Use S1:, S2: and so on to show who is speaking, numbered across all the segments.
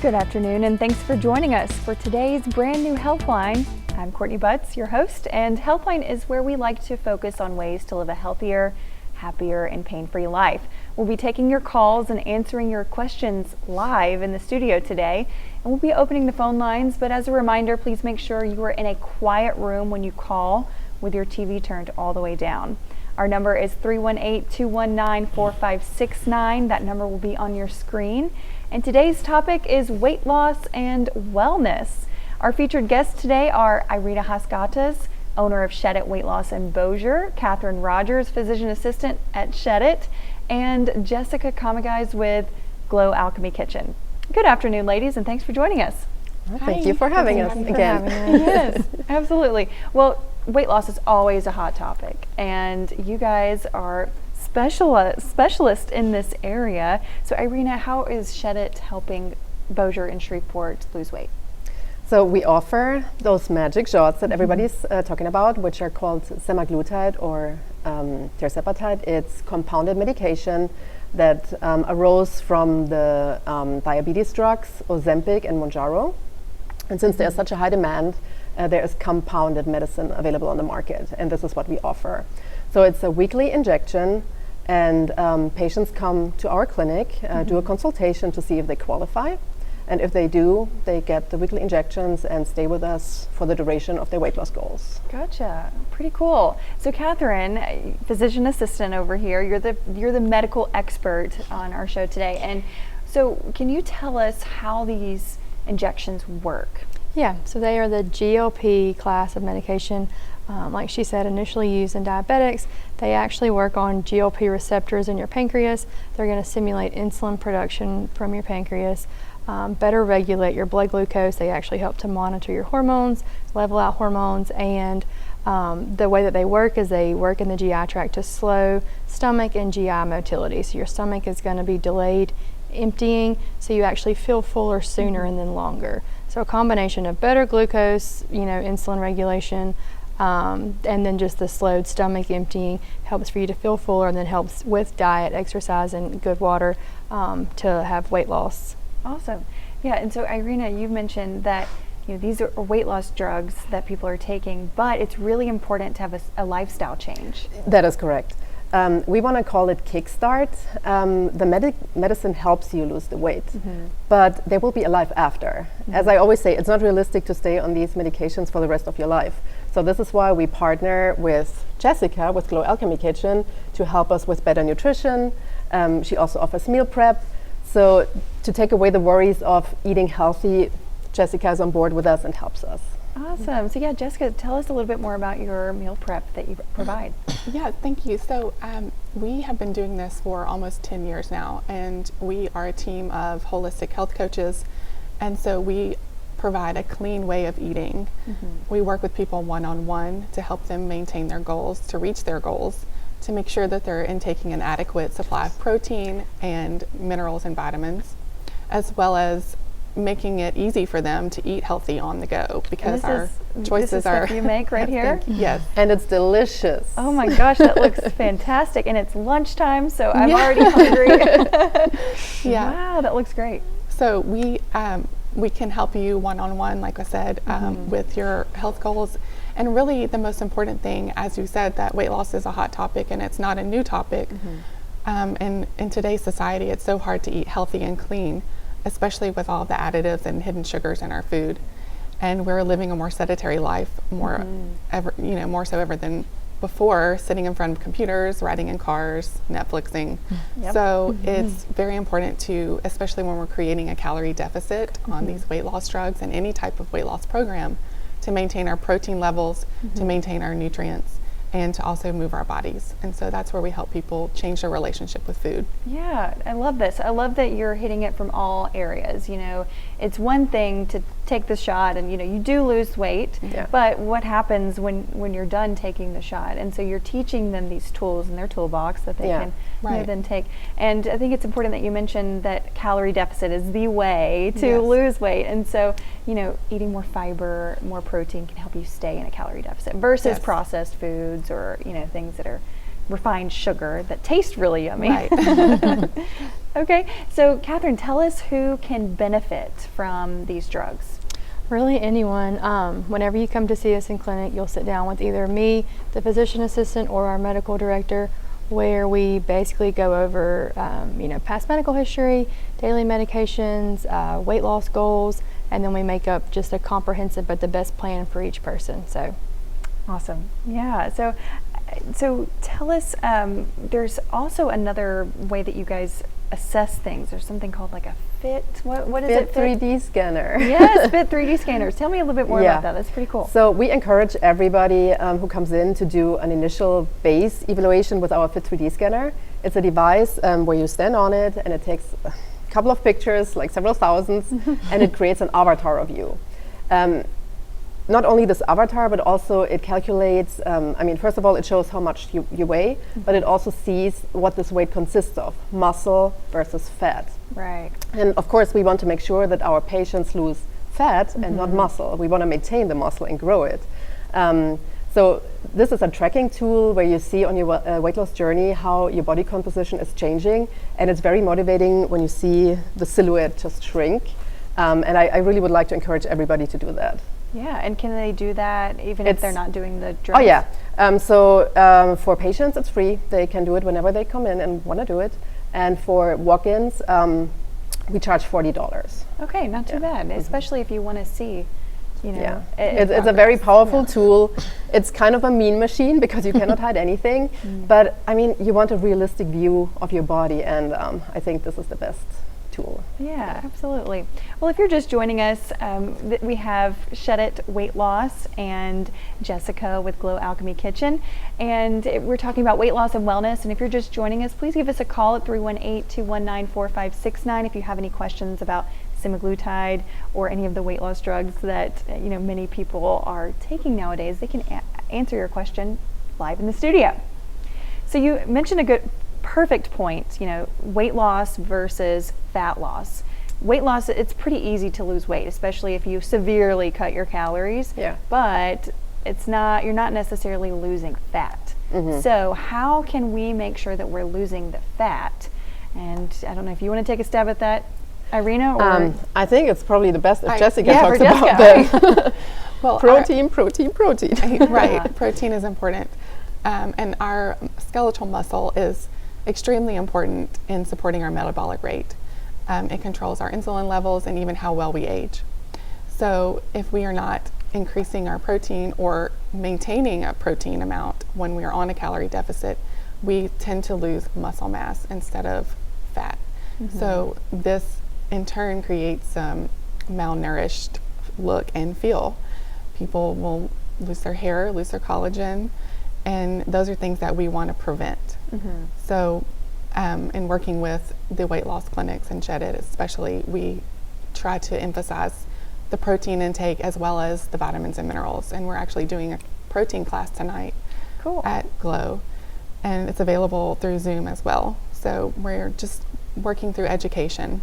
S1: Good afternoon, and thanks for joining us for today's brand new Healthline. I'm Courtney Butts, your host, and Healthline is where we like to focus on ways to live a healthier, happier, and pain-free life. We'll be taking your calls and answering your questions live in the studio today, and we'll be opening the phone lines, but as a reminder, please make sure you are in a quiet room when you call with your TV turned all the way down. Our number is 318-219-4569. That number will be on your screen. And today's topic is weight loss and wellness. Our featured guests today are Irina Haskatas, owner of Shed It Weight Loss in Bossier, Catherine Rogers, physician assistant at Shed It, and Jessica Kamagais with Glow Alchemy Kitchen. Good afternoon, ladies, and thanks for joining us.
S2: Well, thank you for having us again.
S1: Yes, absolutely. Well, weight loss is always a hot topic, and you guys are specialist in this area. So Irina, how is Shed It helping Bossier and Shreveport lose weight?
S2: So we offer those magic shots that everybody's talking about, which are called semaglutide or tirzepatide. It's compounded medication that arose from the diabetes drugs Ozempic and Mounjaro. And since there's such a high demand, there is compounded medicine available on the market, and this is what we offer. So it's a weekly injection, and patients come to our clinic, do a consultation to see if they qualify. And if they do, they get the weekly injections and stay with us for the duration of their weight loss goals.
S1: Gotcha. Pretty cool. So Catherine, physician assistant over here, you're the medical expert on our show today. And so can you tell us how these injections work?
S3: Yeah, so they are the GLP class of medication. Like she said, initially used in diabetics. They actually work on GLP receptors in your pancreas. They're going to simulate insulin production from your pancreas, better regulate your blood glucose. They actually help to monitor your hormones, level out hormones, and the way that they work is they work in the GI tract to slow stomach and GI motility. So your stomach is going to be delayed emptying, so you actually feel fuller sooner and then longer. So a combination of better glucose, insulin regulation, and then just the slowed stomach emptying helps for you to feel fuller, and then helps with diet, exercise, and good water to have weight loss.
S1: Awesome. Yeah, and so Irina, you mentioned that these are weight loss drugs that people are taking, but it's really important to have a lifestyle change.
S2: That is correct. We want to call it kickstart. The medicine helps you lose the weight, but there will be a life after. As I always say, it's not realistic to stay on these medications for the rest of your life. So this is why we partner with Jessica with Glow Alchemy Kitchen to help us with better nutrition. She also offers meal prep. So to take away the worries of eating healthy, Jessica is on board with us and helps us.
S1: Awesome. So yeah, Jessica, tell us a little bit more about your meal prep that you provide.
S4: Yeah, thank you. So we have been doing this for almost 10 years now, and we are a team of holistic health coaches, and so we provide a clean way of eating. We work with people one-on-one to help them maintain their goals, to reach their goals, to make sure that they're intaking an adequate supply of protein and minerals and vitamins, as well as making it easy for them to eat healthy on the go, because our choices are
S1: you make right here.
S4: Yes,
S2: and it's delicious.
S1: Oh my gosh, that looks fantastic, and it's lunchtime, so I'm already hungry.
S4: Yeah.
S1: Wow, that looks great.
S4: So we can help you one-on-one, like I said, with your health goals. And really the most important thing, as you said, that weight loss is a hot topic, and it's not a new topic. And in today's society, it's so hard to eat healthy and clean, especially with all the additives and hidden sugars in our food. And we're living a more sedentary life, more so ever than before, sitting in front of computers, riding in cars, Netflixing. So it's very important to, especially when we're creating a calorie deficit on these weight loss drugs and any type of weight loss program, to maintain our protein levels, to maintain our nutrients, and to also move our bodies. And so that's where we help people change their relationship with food.
S1: Yeah, I love this. I love that you're hitting it from all areas. It's one thing to take the shot and you do lose weight, but what happens when you're done taking the shot? And so you're teaching them these tools in their toolbox that they can then take. And I think it's important that you mentioned that calorie deficit is the way to lose weight. And so, eating more fiber, more protein can help you stay in a calorie deficit versus processed foods or, things that are, refined sugar that taste really yummy.
S4: Right.
S1: Okay, so Catherine, tell us who can benefit from these drugs.
S3: Really anyone. Whenever you come to see us in clinic, you'll sit down with either me, the physician assistant, or our medical director, where we basically go over past medical history, daily medications, weight loss goals, and then we make up just a comprehensive but the best plan for each person. So
S1: awesome. Yeah, so tell us, there's also another way that you guys assess things. There's something called like a FIT. What is it?
S2: FIT 3D scanner.
S1: Yes, FIT 3D scanners. Tell me a little bit more about that. That's pretty cool.
S2: So we encourage everybody who comes in to do an initial base evaluation with our FIT 3D scanner. It's a device where you stand on it, and it takes a couple of pictures, like several thousands, and it creates an avatar of you. Not only this avatar, but also it calculates, first of all, it shows how much you weigh, but it also sees what this weight consists of, muscle versus fat.
S1: Right.
S2: And of course, we want to make sure that our patients lose fat and not muscle. We want to maintain the muscle and grow it. So this is a tracking tool where you see on your weight loss journey how your body composition is changing, and it's very motivating when you see the silhouette just shrink. And I really would like to encourage everybody to do that.
S1: Yeah, and can they do that even if they're not doing the drugs?
S2: Oh yeah. For patients, it's free. They can do it whenever they come in and want to do it. And for walk-ins, we charge $40.
S1: Okay, not too bad, especially if you want to see,
S2: It's a very powerful tool. It's kind of a mean machine because you cannot hide anything. But you want a realistic view of your body, and I think this is the best tool.
S1: Yeah, absolutely. Well, if you're just joining us, we have Shed It Weight Loss and Jessica with Glow Alchemy Kitchen, and we're talking about weight loss and wellness. And if you're just joining us, please give us a call at 318-219-4569 if you have any questions about semaglutide or any of the weight loss drugs that many people are taking nowadays. They can answer your question live in the studio. So you mentioned a perfect point, weight loss versus fat loss. Weight loss, it's pretty easy to lose weight, especially if you severely cut your calories.
S2: Yeah.
S1: But you're not necessarily losing fat. So how can we make sure that we're losing the fat? And I don't know if you want to take a stab at that, Irina, or
S2: I think it's probably the best if Jessica talks
S1: for
S2: about
S1: Jessica.
S2: that.
S4: Well,
S2: protein.
S4: Right, protein is important. And our skeletal muscle is extremely important in supporting our metabolic rate. It controls our insulin levels and even how well we age. So if we are not increasing our protein or maintaining a protein amount when we are on a calorie deficit, we tend to lose muscle mass instead of fat. So this in turn creates malnourished look and feel. People will lose their hair, lose their collagen, and those are things that we want to prevent. So in working with the weight loss clinics and Shed It especially, we try to emphasize the protein intake as well as the vitamins and minerals. And we're actually doing a protein class tonight at Glow, and it's available through Zoom as well. So we're just working through education.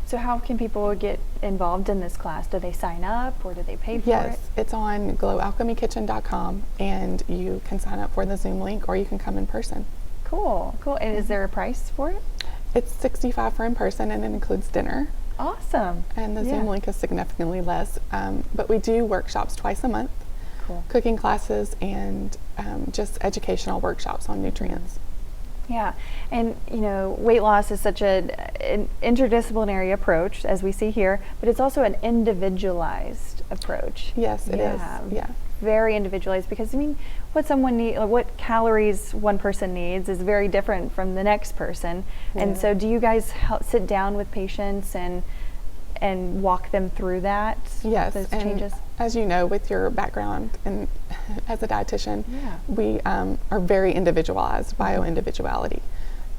S1: So how can people get involved in this class? Do they sign up or do they pay for it?
S4: Yes, it's on glowalchemykitchen.com, and you can sign up for the Zoom link or you can come in person.
S1: Cool. And is there a price for it?
S4: It's $65 for in person, and it includes dinner.
S1: Awesome.
S4: And the Zoom link is significantly less. But we do workshops twice a month, cooking classes, and just educational workshops on nutrients.
S1: Yeah, and weight loss is such an interdisciplinary approach, as we see here, but it's also an individualized approach.
S4: Yes, it is. Yeah,
S1: very individualized, because what calories one person needs is very different from the next person. And so, do you guys sit down with patients and walk them through that?
S4: Yes,
S1: those
S4: and
S1: changes.
S4: As you know, with your background and as a dietitian, we are very individualized, bio-individuality.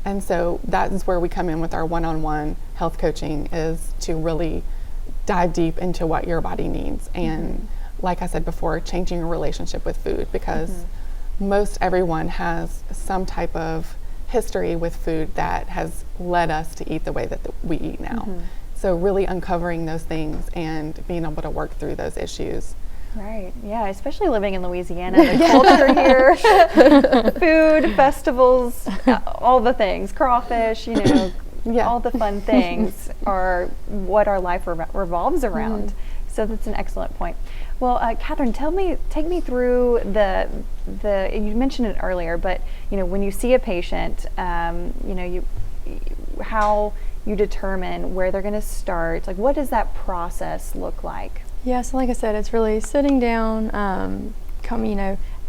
S4: And so that is where we come in with our one-on-one health coaching, is to really dive deep into what your body needs. And like I said before, changing your relationship with food, because most everyone has some type of history with food that has led us to eat the way that we eat now. So really uncovering those things and being able to work through those issues
S1: Right. Yeah, especially living in Louisiana, the culture here, food, festivals, all the things, crawfish, all the fun things are what our life revolves around. So that's an excellent point. Well, Catherine, take me through the you mentioned it earlier, but when you see a patient, how you determine where they're going to start. Like, what does that process look like?
S3: Yeah, so like I said, it's really sitting down,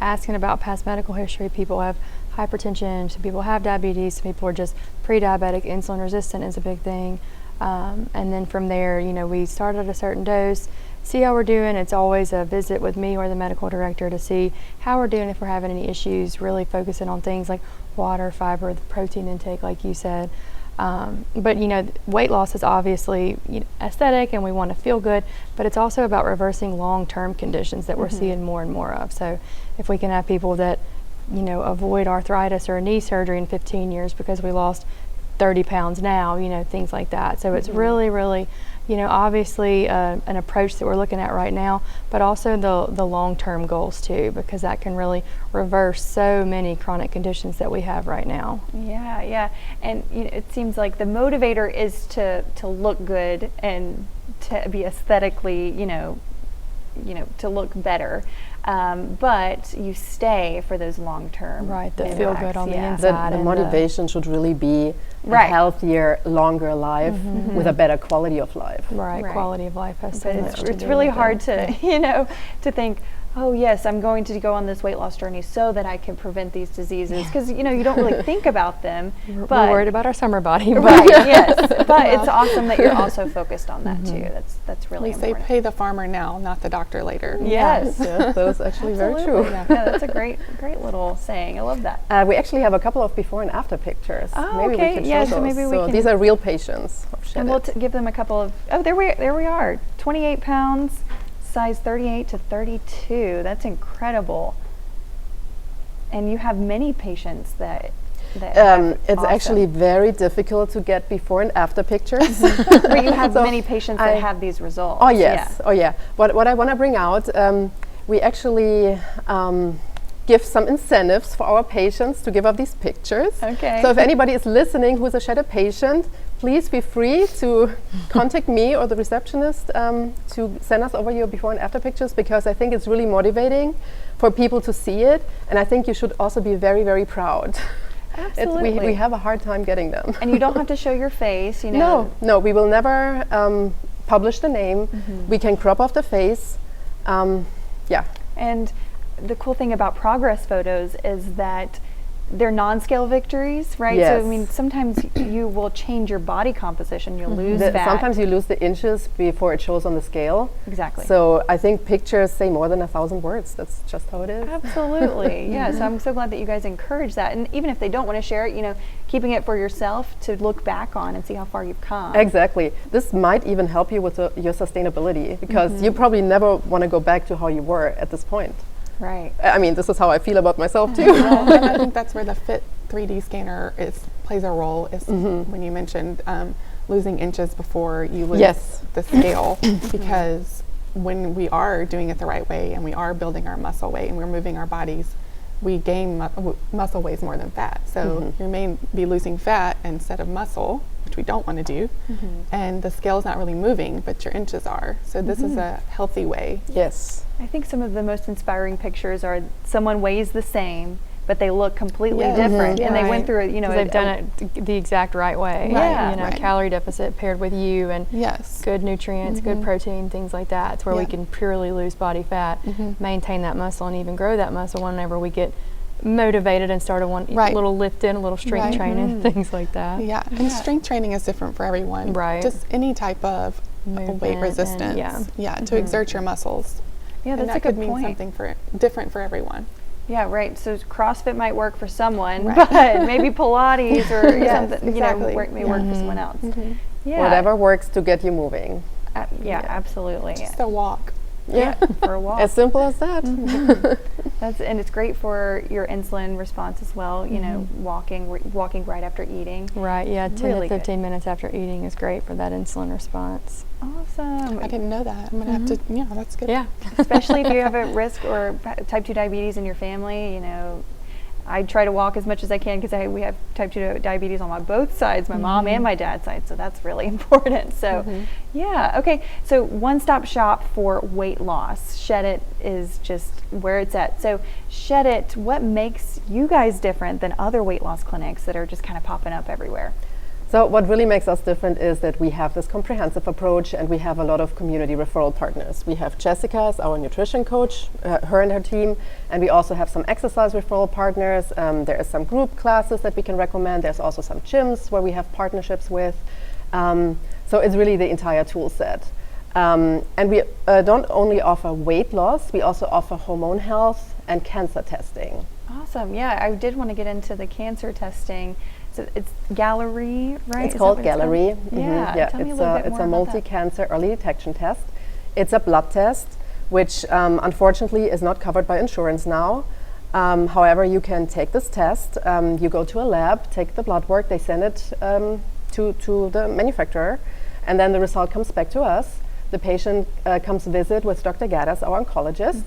S3: asking about past medical history. People have hypertension, some people have diabetes, some people are just pre-diabetic, insulin resistant is a big thing. And then from there, we start at a certain dose, see how we're doing. It's always a visit with me or the medical director to see how we're doing, if we're having any issues, really focusing on things like water, fiber, the protein intake, like you said. But weight loss is obviously aesthetic and we want to feel good, but it's also about reversing long-term conditions that we're seeing more and more of. So if we can have people that avoid arthritis or a knee surgery in 15 years because we lost 30 pounds now, things like that. So it's really, really, obviously an approach that we're looking at right now, but also the long-term goals too, because that can really reverse so many chronic conditions that we have right now.
S1: Yeah. And it seems like the motivator is to look good and to be aesthetically, to look better. But you stay for those long-term
S3: that feel good on the
S2: The
S3: inside.
S2: motivation should really be a healthier, longer life with a better quality of life.
S3: Right, quality of life has so much to do
S1: it's really
S3: with
S1: hard
S3: it.
S1: to, to think, oh yes, I'm going to go on this weight loss journey so that I can prevent these diseases, because you don't really think about them.
S3: We're worried about our summer body.
S1: Right, yes. But it's awesome that you're also focused on that too. That's really important.
S4: We say pay the farmer now, not the doctor later.
S1: Yes.
S2: Yes, that's actually very true.
S1: Yeah, that's a great little saying. I love that.
S2: We actually have a couple of before and after pictures.
S1: Oh,
S2: maybe
S1: okay.
S2: we can
S1: Yeah,
S2: show
S1: so
S2: those.
S1: maybe we can.
S2: These are real patients.
S1: And we'll give them a couple of. Oh, there we are. 28 pounds. Size 38 to 32. That's incredible. And you have many patients that
S2: it's actually very difficult to get before and after pictures.
S1: But you have many patients that have these results.
S2: Oh yes, yeah. Oh yeah. What I want to bring out, we actually give some incentives for our patients to give up these pictures.
S1: Okay.
S2: So if anybody is listening who is a Shadow patient, please be free to contact me or the receptionist to send us over your before and after pictures, because I think it's really motivating for people to see it, and I think you should also be very, very proud.
S1: Absolutely.
S2: We have a hard time getting them.
S1: And you don't have to show your face,
S2: No, we will never publish the name. We can crop off the face. Yeah.
S1: And the cool thing about progress photos is that they're non-scale victories, right?
S2: Yes.
S1: So, I mean, sometimes you will change your body composition, you'll lose fat.
S2: Sometimes you lose the inches before it shows on the scale.
S1: Exactly.
S2: So I think pictures say more than 1,000 words. That's just how it is.
S1: Absolutely. Yeah, so I'm so glad that you guys encourage that. And even if they don't want to share it, keeping it for yourself to look back on and see how far you've come.
S2: Exactly. This might even help you with your sustainability, because you probably never want to go back to how you were at this point.
S1: Right.
S2: I mean, this is how I feel about myself too.
S4: Well, and I think that's where the Fit 3D scanner plays a role. Is when you mentioned losing inches before you lose the scale, because when we are doing it the right way and we are building our muscle weight and we're moving our bodies, we gain muscle weighs more than fat. So you may be losing fat instead of muscle, which we don't want to do, and the scale is not really moving, but your inches are. So this is a healthy way.
S2: Yes.
S1: I think some of the most inspiring pictures are someone weighs the same, but they look completely
S4: Yes.
S1: different, and they went
S3: Right.
S1: through it.
S3: They've done it the exact right way.
S1: Right,
S3: You know, calorie deficit paired with you and
S4: Yes.
S3: good nutrients, good protein, things like that. It's where we
S4: Yeah.
S3: can purely lose body fat, maintain that muscle, and even grow that muscle whenever we get motivated and start a little lifting, a little strength training, things like that.
S4: Yeah, and strength training is different for everyone.
S3: Right.
S4: Just any type of
S3: Movement
S4: weight
S3: and-
S4: resistance. To exert your muscles.
S1: Yeah,
S4: And
S1: that's
S4: that
S1: a
S4: could
S1: good
S4: mean
S1: point.
S4: something different for everyone.
S1: Yeah, right. So CrossFit might work for someone,
S4: Right.
S1: but maybe Pilates or
S4: Yes,
S1: something,
S4: exactly.
S1: may work for someone else. Yeah.
S2: Whatever works to get you moving.
S1: Yeah, absolutely.
S4: Just a walk.
S2: Yeah.
S1: For a walk.
S2: As simple as that.
S1: And it's great for your insulin response as well. You know, walking right after eating.
S3: Right, yeah, 10
S1: Really
S3: to
S1: good.
S3: 15 minutes after eating is great for that insulin response.
S1: Awesome.
S4: I didn't know that. I'm gonna have to. Yeah, that's good.
S3: Yeah.
S1: Especially if you have a risk or type 2 diabetes in your family. You know, I try to walk as much as I can because we have type 2 diabetes on both sides, my mom and my dad's side, so that's really important. So yeah, okay, so one-stop shop for weight loss. Shed It is just where it's at. So Shed It, what makes you guys different than other weight loss clinics that are just kind of popping up everywhere?
S2: So what really makes us different is that we have this comprehensive approach, and we have a lot of community referral partners. We have Jessica as our nutrition coach, her and her team, and we also have some exercise referral partners. There is some group classes that we can recommend. There's also some gyms where we have partnerships with. So it's really the entire tool set. And we don't only offer weight loss, we also offer hormone health and cancer testing.
S1: Awesome. Yeah, I did want to get into the cancer testing. So it's Gallery, right?
S2: It's
S1: Is
S2: called
S1: that what
S2: Gallery.
S1: called? Yeah, tell me a little bit
S2: it's
S1: more
S2: a
S1: about that.
S2: multi-cancer early detection test. It's a blood test, which unfortunately is not covered by insurance now. However, you can take this test. You go to a lab, take the blood work, they send it to the manufacturer, and then the result comes back to us. The patient comes visit with Dr. Gaddis, our oncologist,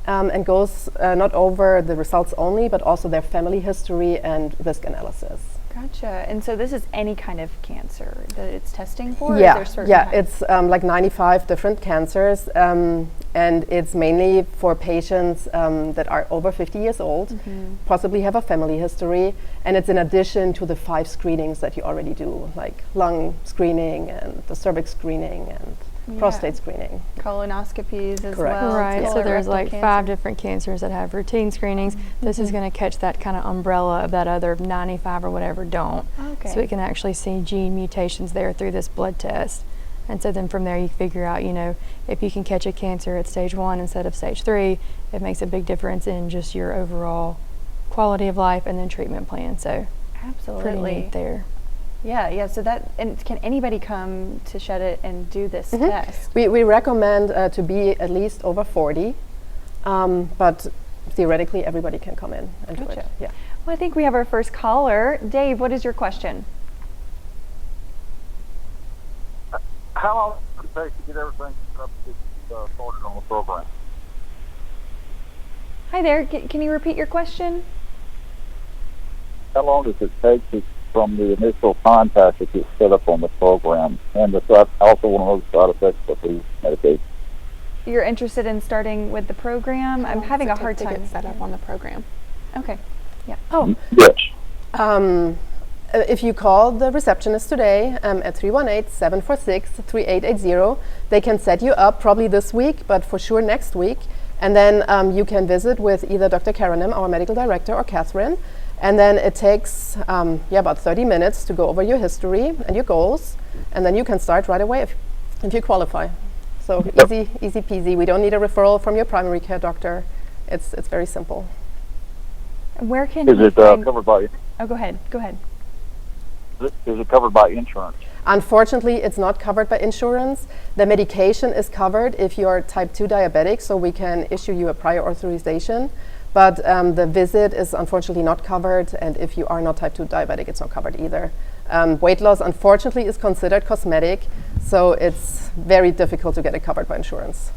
S2: and goes not over the results only, but also their family history and risk analysis.
S1: Gotcha. And so this is any kind of cancer that it's testing for?
S2: Yeah,
S1: Or is there certain
S2: yeah,
S1: types?
S2: it's like 95 different cancers, and it's mainly for patients that are over 50 years old, possibly have a family history, and it's in addition to the 5 screenings that you already do, like lung screening and the cervix screening and prostate screening.
S1: Colonoscopies as
S2: Correct.
S1: well.
S3: Right, so there's
S1: colorectal
S3: like
S1: cancer.
S3: 5 different cancers that have routine screenings. This is going to catch that kind of umbrella of that other 95 or whatever don't.
S1: Okay.
S3: So it can actually see gene mutations there through this blood test. And so then from there you figure out, you know, if you can catch a cancer at stage 1 instead of stage 3, it makes a big difference in just your overall quality of life and then treatment plan. So
S1: Absolutely.
S3: pretty neat there.
S1: Yeah. So that, and can anybody come to Shed It and do this test?
S2: We recommend to be at least over 40, but theoretically everybody can come in and do it.
S1: Gotcha.
S2: Yeah.
S1: Well, I think we have our first caller. Dave, what is your question?
S5: How long does it take to get everything up to started on the program?
S1: Hi there. Can you repeat your question?
S5: How long does it take from the initial contact to get set up on the program? And also one of those side effects of the medication.
S1: You're interested in starting with the program? I'm having a hard
S4: to
S1: time.
S4: get set up on the program.
S1: Okay. Yeah.
S2: Oh,
S5: Yes.
S2: if you call the receptionist today at 318-746-3880, they can set you up probably this week, but for sure next week. And then you can visit with either Dr. Karanim, our medical director, or Catherine. And then it takes about 30 minutes to go over your history and your goals. And then you can start right away if you qualify. So easy peasy. We don't need a referral from your primary care doctor. It's very simple.
S1: Where can
S5: Is
S1: we
S5: it
S1: find-
S5: covered by?
S1: Oh, go ahead.
S5: Is it covered by insurance?
S2: Unfortunately, it's not covered by insurance. The medication is covered if you're type 2 diabetic, so we can issue you a prior authorization. But the visit is unfortunately not covered, and if you are not type 2 diabetic, it's not covered either. Weight loss, unfortunately, is considered cosmetic, so it's very difficult to get it covered by insurance.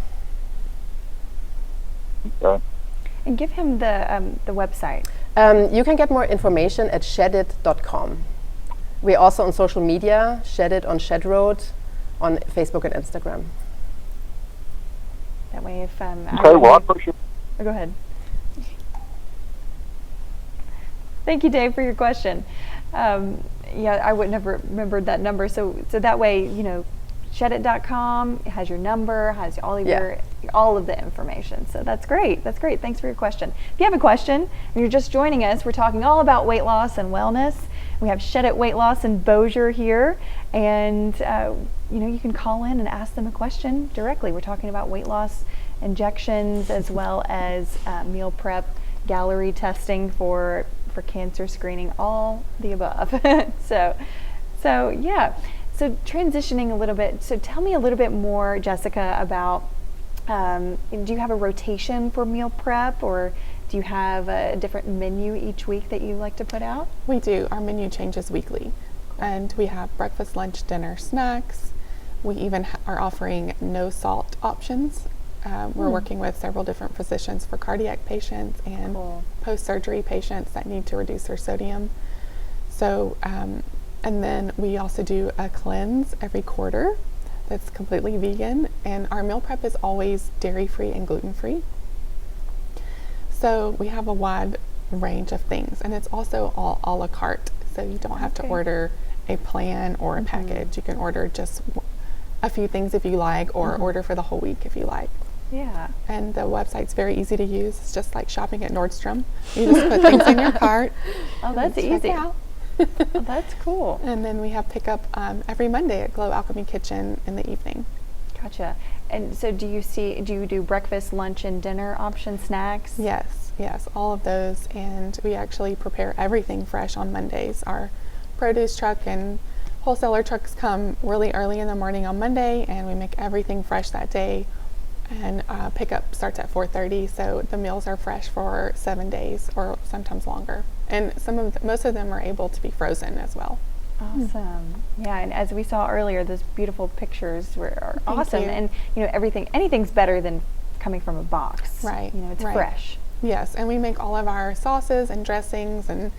S5: Okay.
S1: And give him the website.
S2: You can get more information at shedit.com. We're also on social media, Shed It on Shed Road, on Facebook and Instagram.
S1: That way, if
S5: Okay. Well, I appreciate.
S1: Oh, go ahead. Thank you, Dave, for your question. Yeah, I wouldn't have remembered that number. So that way, you know, shedit.com has your number, has all of all of the information. So that's great. That's great. Thanks for your question. If you have a question and you're just joining us, we're talking all about weight loss and wellness. We have Shed It Weight Loss in Bossier here, and you know, you can call in and ask them a question directly. We're talking about weight loss injections as well as meal prep, Gallery testing for cancer screening, all the above. so yeah. So transitioning a little bit, so tell me a little bit more, Jessica, about do you have a rotation for meal prep, or Do you have a different menu each week that you like to put out?
S4: We do. Our menu changes weekly. And we have breakfast, lunch, dinner, snacks. We even are offering no salt options. We're working with several different physicians for cardiac patients and
S1: Cool.
S4: post-surgery patients that need to reduce their sodium. So, and then we also do a cleanse every quarter that's completely vegan, and our meal prep is always dairy-free and gluten-free. So we have a wide range of things, and it's also all a la carte, so you don't have to
S1: Okay.
S4: order a plan or a package. You can order just a few things if you like, or order for the whole week if you like.
S1: Yeah.
S4: And the website's very easy to use. It's just like shopping at Nordstrom. You just put things in your cart.
S1: Oh, that's
S4: and check
S1: easy.
S4: out.
S1: Oh, that's cool.
S4: And then we have pickup every Monday at Glow Alchemy Kitchen in the evening.
S1: Gotcha. And so do you do breakfast, lunch, and dinner option snacks?
S4: Yes, all of those. And we actually prepare everything fresh on Mondays. Our produce truck and wholesaler trucks come really early in the morning on Monday, and we make everything fresh that day. And pickup starts at 4:30, so the meals are fresh for 7 days or sometimes longer. And most of them are able to be frozen as well.
S1: Awesome. Yeah, and as we saw earlier, those beautiful pictures are
S4: Thank
S1: awesome.
S4: you.
S1: And anything's better than coming from a box.
S4: Right,
S1: It's
S4: right.
S1: fresh.
S4: Yes, and we make all of our sauces and dressings and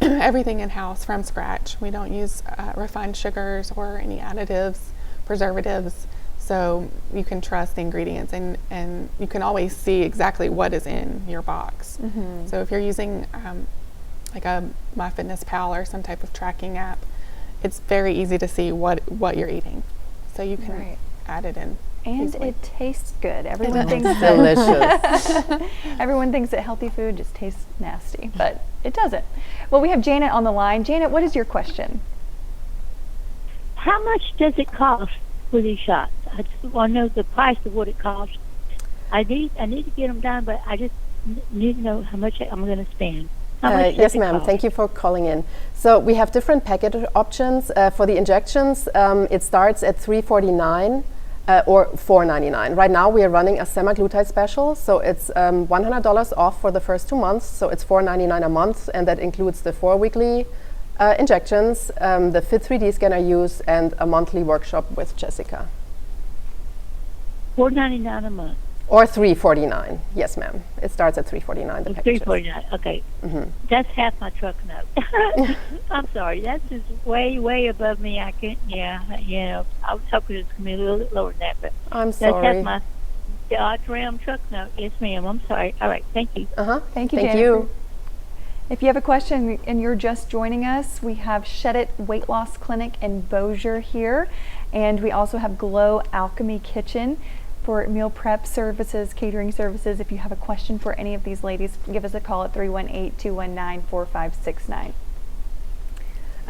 S4: everything in-house from scratch. We don't use refined sugars or any additives, preservatives. So you can trust the ingredients, and you can always see exactly what is in your box. So if you're using like a MyFitnessPal or some type of tracking app, it's very easy to see what you're eating. So you can
S1: Right.
S4: add it in.
S1: And
S4: easily.
S1: it tastes good. Everyone
S4: does.
S1: thinks
S2: Delicious.
S1: everyone thinks that healthy food just tastes nasty, but it doesn't. Well, we have Janet on the line. Janet, what is your question?
S6: How much does it cost for these shots? I just want to know the price of what it costs. I need to get them done, but I just need to know how much I'm going to spend. How much does
S2: Yes,
S6: it
S2: ma'am.
S6: cost?
S2: Thank you for calling in. So we have different package options for the injections. It starts at $349 or $499. Right now we are running a semaglutide special, so it's $100 off for the first 2 months. So it's $499 a month, and that includes the 4 weekly injections, the Fit 3D scanner use, and a monthly workshop with Jessica.
S6: $4.99 a month.
S2: Or $349. Yes, ma'am. It starts at $349. The packages.
S6: $3.49. Okay, that's half my truck note. I'm sorry, that's just way above me. I can't. Yeah, I was hoping it was going to be a little bit lower than that, but
S2: I'm
S6: that's
S2: sorry.
S6: half my Dodge Ram truck note. Yes, ma'am. I'm sorry. All right, thank you.
S1: Thank you,
S2: Thank
S1: Janet.
S2: you.
S1: If you have a question and you're just joining us, we have Shed It Weight Loss Clinic in Bossier here, and we also have Glow Alchemy Kitchen for meal prep services, catering services. If you have a question for any of these ladies, give us a call at 318-219-4569.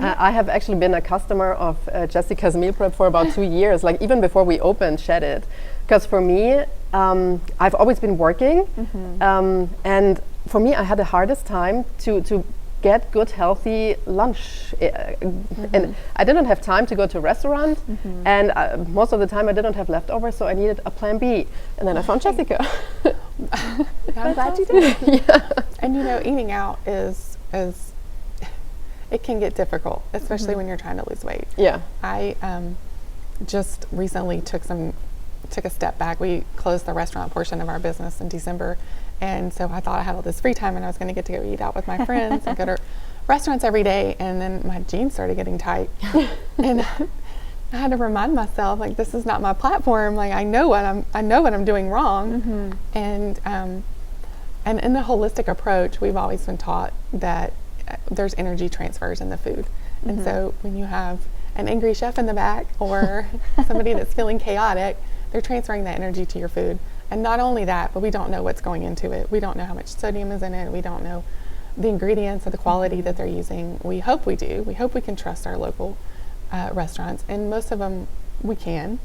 S2: I have actually been a customer of Jessica's meal prep for about 2 years, like even before we opened Shed It. Because for me, I've always been working, and for me, I had the hardest time to get good, healthy lunch. And I didn't have time to go to a restaurant, and most of the time I didn't have leftovers, so I needed a plan B. And then I found Jessica.
S4: I'm glad you did. And eating out is it can get difficult, especially when you're trying to lose weight.
S2: Yeah.
S4: I just recently took a step back. We closed the restaurant portion of our business in December, and so I thought I had all this free time and I was going to get to go eat out with my friends and go to restaurants every day. And then my jeans started getting tight, and I had to remind myself, like, this is not my platform. Like, I know what I'm doing wrong. And in the holistic approach, we've always been taught that there's energy transfers in the food. And so when you have an angry chef in the back or somebody that's feeling chaotic, they're transferring that energy to your food. And not only that, but we don't know what's going into it. We don't know how much sodium is in it. We don't know the ingredients or the quality that they're using. We hope we do. We hope we can trust our local restaurants, and most of them we can.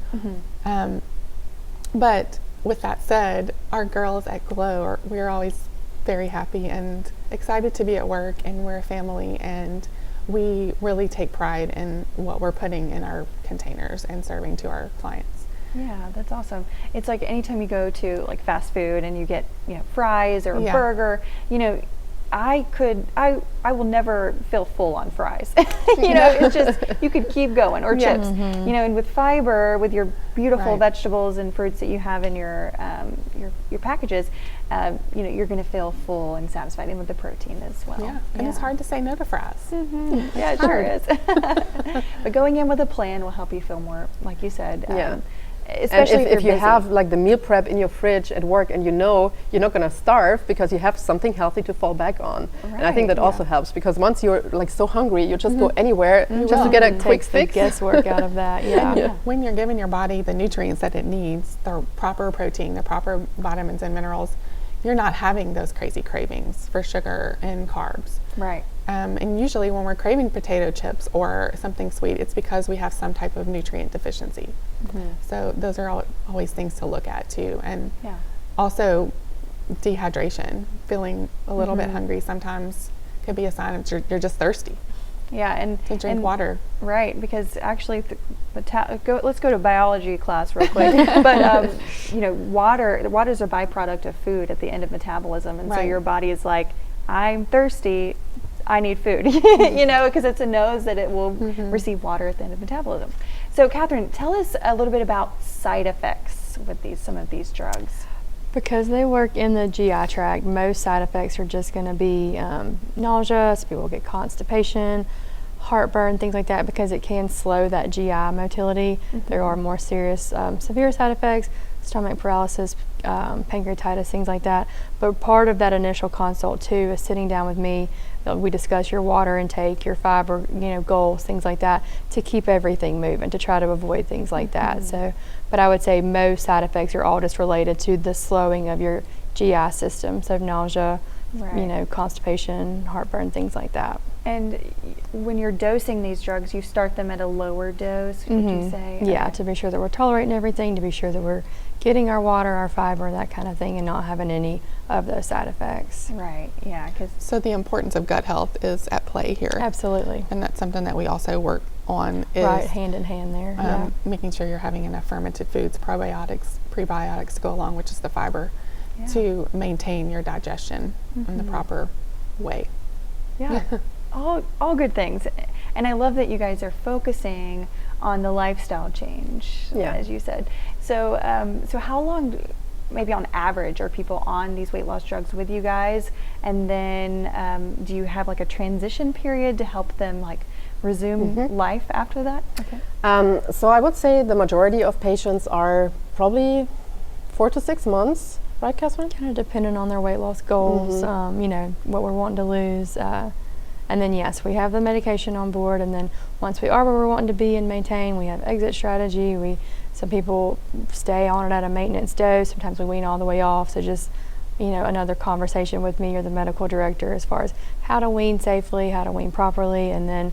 S4: But with that said, our girls at Glow, we're always very happy and excited to be at work, and we're a family, and we really take pride in what we're putting in our containers and serving to our clients.
S1: Yeah, that's awesome. It's like anytime you go to like fast food and you get, fries or a
S4: Yeah.
S1: burger, I will never feel full on fries. It's just, you could keep going, or
S4: Yeah.
S1: chips. And with fiber, with your beautiful
S4: Right.
S1: vegetables and fruits that you have in your packages, you're going to feel full and satisfied, and with the protein as well.
S4: Yeah, and it's hard to say no to fries.
S1: Yeah, it sure is. But going in with a plan will help you feel more, like you said.
S2: Yeah.
S1: Especially
S2: and if you
S1: you're busy.
S2: have like the meal prep in your fridge at work, and you're not going to starve because you have something healthy to fall back on. And I think that
S1: Right,
S2: also helps, because once you're like so hungry, you just go anywhere just to get a quick
S3: Takes the
S2: fix.
S3: guesswork out of that. Yeah.
S4: When you're giving your body the nutrients that it needs, the proper protein, the proper vitamins and minerals, you're not having those crazy cravings for sugar and carbs.
S1: Right.
S4: And usually when we're craving potato chips or something sweet, it's because we have some type of nutrient deficiency. So those are always things to look at too. And
S1: Yeah.
S4: also dehydration, feeling a little bit hungry sometimes could be a sign that you're just thirsty.
S1: Yeah, and
S4: To drink
S1: and-
S4: water.
S1: Right, because actually, let's go to biology class real quick. But water is a byproduct of food at the end of metabolism, and so
S4: Right.
S1: your body is like, I'm thirsty, I need food. Because it knows that it will receive water at the end of metabolism. So, Catherine, tell us a little bit about side effects with some of these drugs.
S3: Because they work in the GI tract, most side effects are just going to be nausea. Some people get constipation, heartburn, things like that, because it can slow that GI motility. There are more serious, severe side effects, stomach paralysis, pancreatitis, things like that. But part of that initial consult too is sitting down with me. We discuss your water intake, your fiber, goals, things like that, to keep everything moving, to try to avoid things like that. So, but I would say most side effects are all just related to the slowing of your GI system. So nausea,
S1: Right.
S3: constipation, heartburn, things like that.
S1: And when you're dosing these drugs, you start them at a lower dose, would you say?
S3: Yeah,
S1: Okay.
S3: to be sure that we're tolerating everything, to be sure that we're getting our water, our fiber, that kind of thing, and not having any of those side effects.
S1: Right, yeah, because
S4: So the importance of gut health is at play here.
S3: Absolutely.
S4: And that's something that we also work on is
S3: Right, hand in hand there.
S4: making sure you're having enough fermented foods, probiotics, prebiotics to go along, which is the fiber,
S1: Yeah.
S4: to maintain your digestion in the proper way.
S1: Yeah, all good things. And I love that you guys are focusing on the lifestyle change,
S2: Yeah.
S1: as you said. So, so how long, maybe on average, are people on these weight loss drugs with you guys? And then do you have like a transition period to help them like resume life after that? Okay.
S2: So I would say the majority of patients are probably 4 to 6 months, right, Catherine?
S3: Kind of depending on their weight loss goals, what we're wanting to lose. And then, yes, we have the medication on board. And then once we are where we're wanting to be and maintain, we have exit strategy. Some people stay on it at a maintenance dose. Sometimes we wean all the way off. So just, another conversation with me or the medical director as far as how to wean safely, how to wean properly, and then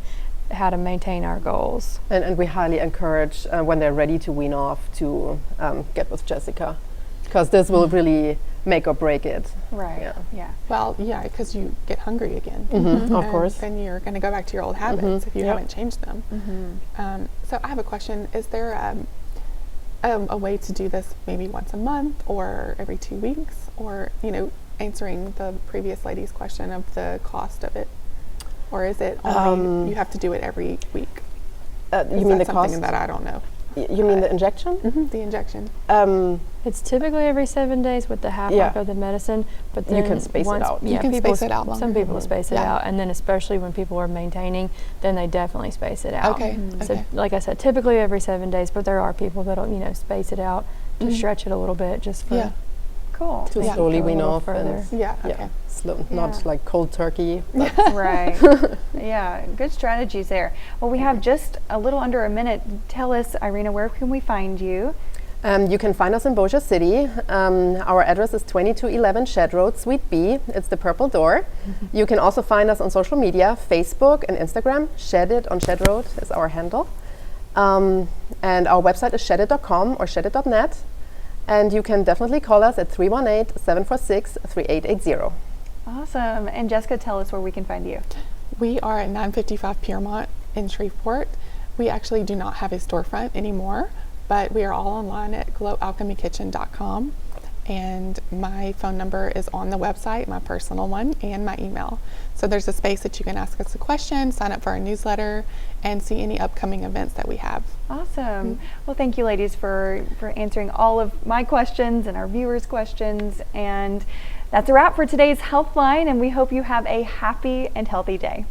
S3: how to maintain our goals.
S2: And we highly encourage, when they're ready to wean off, to get with Jessica, because this will really make or break it.
S1: Right. Yeah.
S4: Well, yeah, because you get hungry again.
S2: Of
S4: And
S2: course.
S4: Then you're going to go back to your old habits if you
S2: Yep.
S4: haven't changed them. So I have a question. Is there a way to do this maybe once a month or every 2 weeks? Or, answering the previous lady's question of the cost of it? Or is it only you have to do it every week?
S2: You
S4: Is
S2: mean
S4: that
S2: the
S4: something
S2: cost?
S4: that I don't know?
S2: You mean the injection?
S4: The injection.
S3: It's typically every 7 days with the half-life
S2: Yeah.
S3: of the medicine, but
S2: You
S3: then
S2: can space it
S3: once,
S2: out.
S3: Yeah,
S4: You can
S3: people
S4: space it out longer.
S3: Some people space it
S4: Yeah.
S3: out, and then especially when people are maintaining, then they definitely space it out.
S4: Okay,
S3: So,
S4: okay.
S3: like I said, typically every 7 days, but there are people that'll space it out to stretch it a little bit, just for
S4: Yeah.
S1: Cool.
S2: To
S4: Yeah.
S2: slowly
S3: Go a
S2: wean
S3: little
S2: off
S3: further.
S2: and
S4: Yeah, okay.
S2: not
S1: Yeah.
S2: like cold turkey. But
S1: Right. Yeah, good strategies there. Well, we have just a little under a minute. Tell us, Irina, where can we find you?
S2: You can find us in Bossier City. Our address is 2211 Shed Road, Suite B. It's the purple door. You can also find us on social media, Facebook and Instagram. Shed It on Shed Road is our handle. And our website is shedit.com or shedit.net. And you can definitely call us at 318-746-3880.
S1: Awesome. And Jessica, tell us where we can find you.
S4: We are at 955 Piermont in Shreveport. We actually do not have a storefront anymore. but we are all online at glowalchemykitchen.com. And my phone number is on the website, my personal one, and my email. So there's a space that you can ask us a question, sign up for our newsletter, and see any upcoming events that we have.
S1: Awesome. Well, thank you, ladies, for answering all of my questions and our viewers' questions. And that's a wrap for today's Healthline, and we hope you have a happy and healthy day.